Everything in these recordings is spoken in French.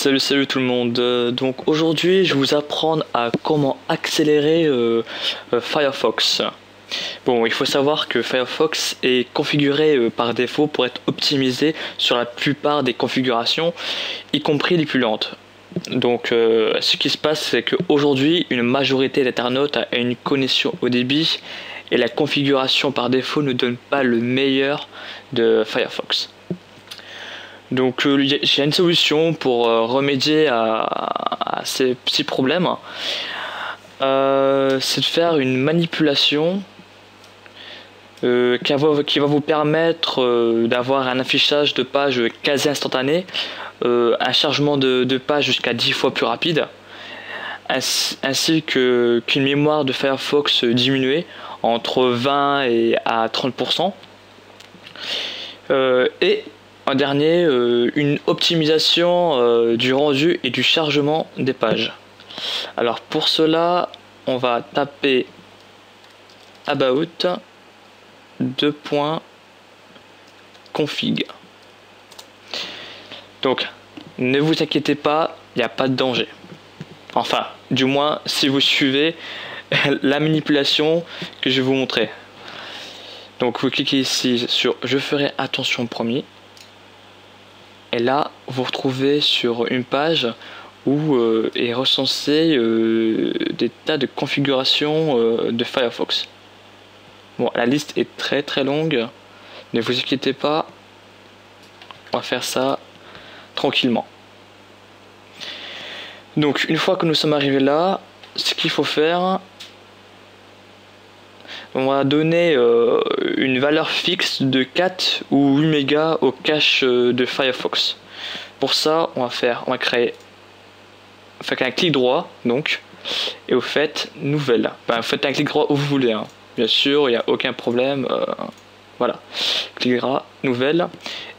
Salut tout le monde. Donc aujourd'hui je vais vous apprendre à comment accélérer Firefox. Bon, il faut savoir que Firefox est configuré par défaut pour être optimisé sur la plupart des configurations, y compris les plus lentes. Donc ce qui se passe, c'est qu'aujourd'hui une majorité d'internautes a une connexion au débit et la configuration par défaut ne donne pas le meilleur de Firefox. Donc j'ai une solution pour remédier à ces petits problèmes. C'est de faire une manipulation qui va vous permettre d'avoir un affichage de page quasi instantané, un chargement de page jusqu'à 10 fois plus rapide, ainsi qu'une mémoire de Firefox diminuée entre 20 et à 30%, et en dernier, une optimisation du rendu et du chargement des pages. Alors pour cela, on va taper about .config. Donc ne vous inquiétez pas, il n'y a pas de danger. Enfin, du moins si vous suivez la manipulation que je vais vous montrer. Donc vous cliquez ici sur je ferai attention promis. Et là, vous retrouvez sur une page où est recensé des tas de configurations de Firefox. Bon, la liste est très longue, ne vous inquiétez pas, on va faire ça tranquillement. Donc, une fois que nous sommes arrivés là, ce qu'il faut faire, on va donner une valeur fixe de 4 ou 8 mégas au cache de Firefox. Pour ça, on va créer un clic droit, donc, et vous faites nouvelle. Vous faites un clic droit où vous voulez, hein. Bien sûr, il n'y a aucun problème. Voilà, clic droit, nouvelle,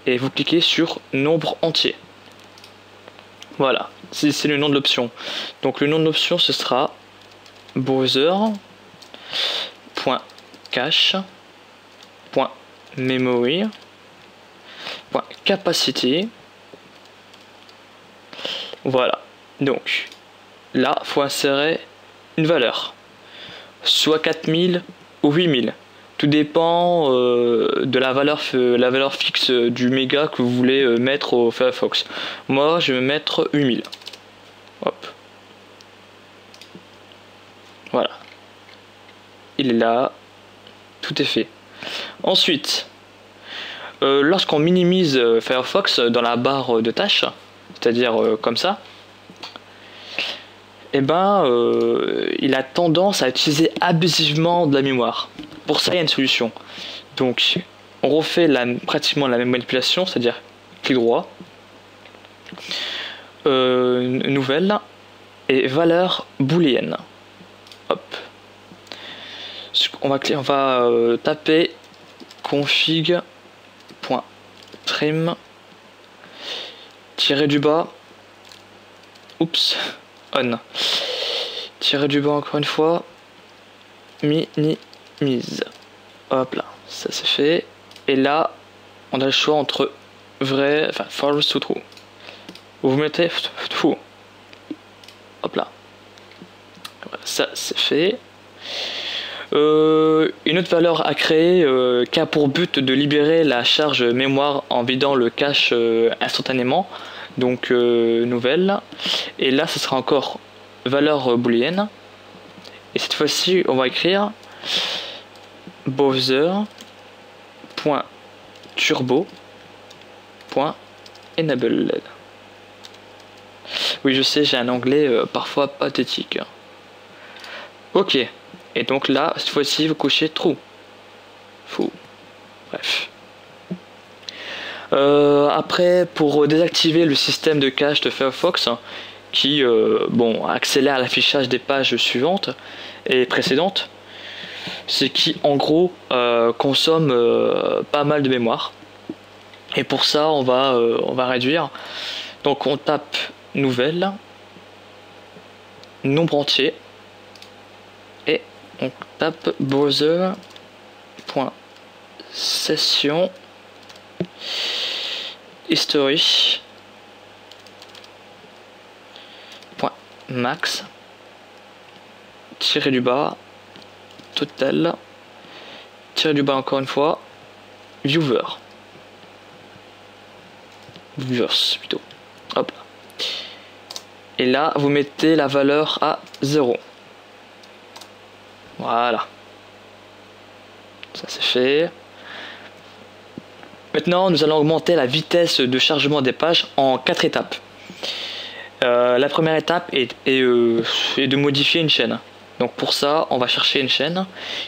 et vous cliquez sur nombre entier. Voilà, c'est le nom de l'option. Donc le nom de l'option, ce sera browser.cache.memory.capacity. Voilà, donc là faut insérer une valeur, soit 4000 ou 8000, tout dépend de la valeur fixe du méga que vous voulez mettre au Firefox. Moi je vais mettre 8000. Hop, voilà, il est là, tout est fait. Ensuite, lorsqu'on minimise Firefox dans la barre de tâches, c'est-à-dire comme ça, et il a tendance à utiliser abusivement de la mémoire. Pour ça, il y a une solution. Donc, on refait pratiquement la même manipulation, c'est-à-dire clic droit, nouvelle, et valeur booléenne. Hop. On va taper config.trim tirer du bas, oups, on, tirer du bas encore une fois, minimise. Hop là, ça c'est fait. Et là, on a le choix entre vrai, false ou true. Vous mettez true. Hop là. Voilà, ça c'est fait. Une autre valeur à créer qui a pour but de libérer la charge mémoire en vidant le cache instantanément. Donc nouvelle. Et là, ce sera encore valeur booléenne. Et cette fois-ci, on va écrire browser.turbo.enable. Oui, je sais, j'ai un anglais parfois pathétique. Ok. Et donc là, cette fois-ci, vous cochez true. Fou. Bref. Après, pour désactiver le système de cache de Firefox, qui accélère l'affichage des pages suivantes et précédentes, c'est qui en gros consomme pas mal de mémoire. Et pour ça, on va réduire. Donc on tape nouvelle, nombre entier, et on tape browser.session history max, tirer du bas, total, tirer du bas encore une fois, viewers plutôt, hop là. Et là vous mettez la valeur à 0. Voilà, ça c'est fait. Maintenant nous allons augmenter la vitesse de chargement des pages en 4 étapes. La première étape est de modifier une chaîne. Donc pour ça on va chercher une chaîne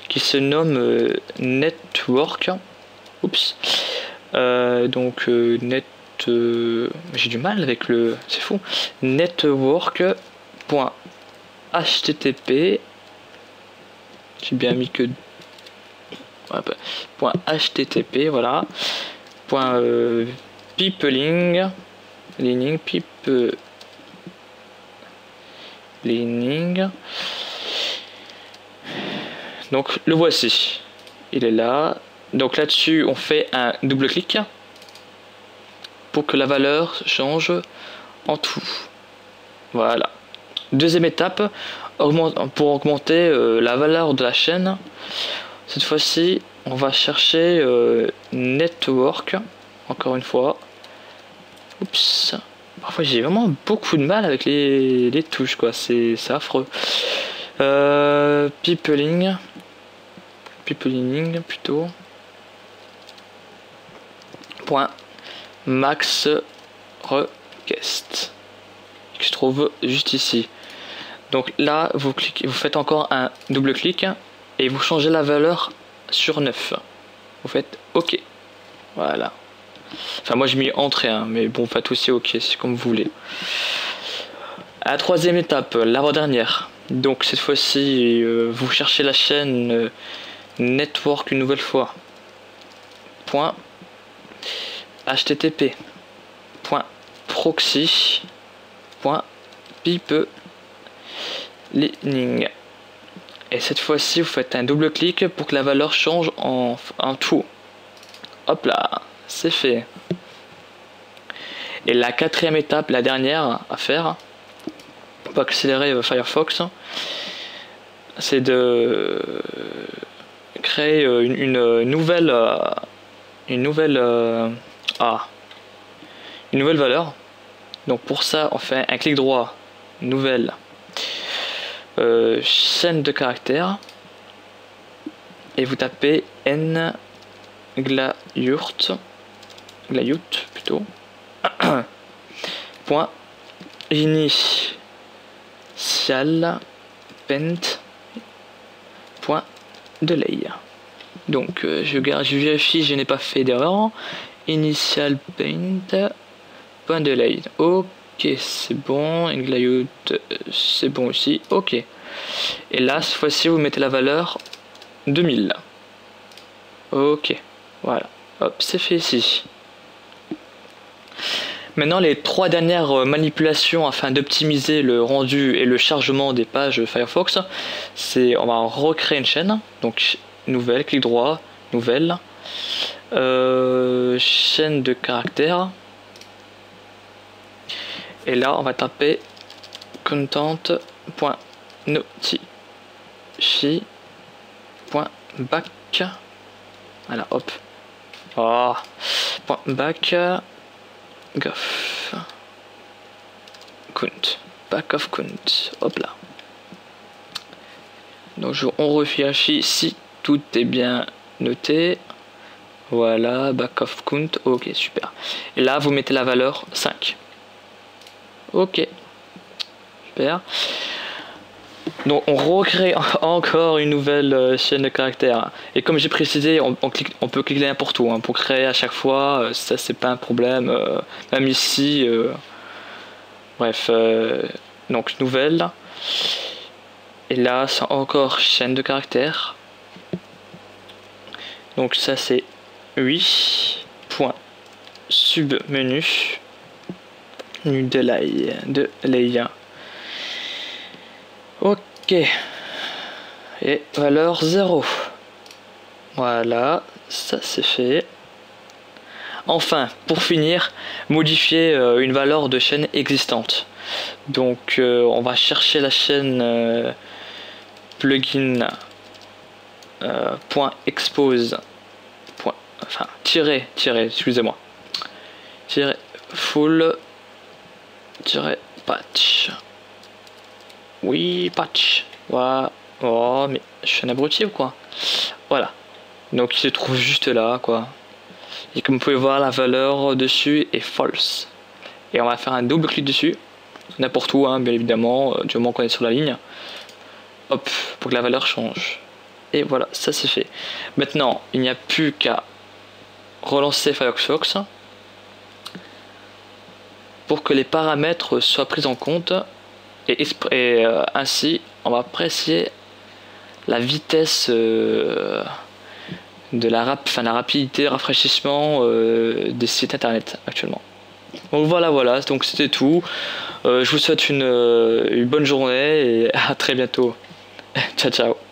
qui se nomme network. Oups. J'ai du mal avec le... C'est fou. Network.http. J'ai bien mis que... .http, voilà. .peopling. Lining. Donc le voici. Il est là. Donc là-dessus, on fait un double clic pour que la valeur change en tout. Voilà. Deuxième étape, pour augmenter la valeur de la chaîne. Cette fois-ci, on va chercher network. Encore une fois. Oups. Parfois, j'ai vraiment beaucoup de mal avec les touches, quoi. C'est affreux. Peopling plutôt. Point max request qui se trouve juste ici. Donc là vous cliquez, vous faites encore un double clic et vous changez la valeur sur 9. Vous faites OK. Voilà. Enfin moi je mis entrée hein, mais bon faites aussi OK, c'est comme vous voulez. À la troisième étape, l'avant-dernière. Donc cette fois-ci vous cherchez la chaîne network une nouvelle fois. Point http.proxy.peopling. Et cette fois-ci, vous faites un double clic pour que la valeur change en tout. Hop là, c'est fait. Et la quatrième étape, la dernière à faire, pour accélérer Firefox, c'est de créer une nouvelle valeur. Donc pour ça on fait un clic droit, nouvelle chaîne de caractères et vous tapez nglayurt plutôt point initial paint point delay. Donc je vérifie, je n'ai pas fait d'erreur. Initial paint point delay. Ok, c'est bon. Nglayut, c'est bon aussi. Ok. Et là, cette fois-ci, vous mettez la valeur 2000. Ok, voilà. Hop, c'est fait ici. Maintenant, les trois dernières manipulations afin d'optimiser le rendu et le chargement des pages Firefox, c'est on va recréer une chaîne. Donc nouvelle, clic droit, nouvelle, chaîne de caractères. Et là, on va taper content.notify.back. Voilà, hop. Oh. .back back of count, hop là. Donc on revérifie si tout est bien noté. Voilà, back of count, ok, super. Et là vous mettez la valeur 5. Ok, super. Donc on recrée encore une nouvelle chaîne de caractères. Et comme j'ai précisé, on peut cliquer n'importe où hein, pour créer à chaque fois. Ça c'est pas un problème. Même ici. Bref. Donc nouvelle. Et là c'est encore chaîne de caractères. Donc ça c'est 8. Point. Submenu. De lay. Ok. Et valeur 0. Voilà, ça c'est fait. Enfin, pour finir, modifier une valeur de chaîne existante. Donc on va chercher la chaîne plugin .expose enfin excusez-moi, full patch. Oui, patch. Voilà. Oh, mais je suis un abruti ou quoi? Voilà. Donc il se trouve juste là, quoi. Et comme vous pouvez voir, la valeur dessus est false. Et on va faire un double clic dessus, n'importe où, hein, bien évidemment, du moment qu'on est sur la ligne. Hop, pour que la valeur change. Et voilà, ça c'est fait. Maintenant, il n'y a plus qu'à relancer Firefox pour que les paramètres soient pris en compte. Et ainsi, on va apprécier la vitesse de la rapidité de rafraîchissement des sites internet actuellement. Donc voilà, donc c'était tout. Je vous souhaite une bonne journée et à très bientôt. Ciao ciao.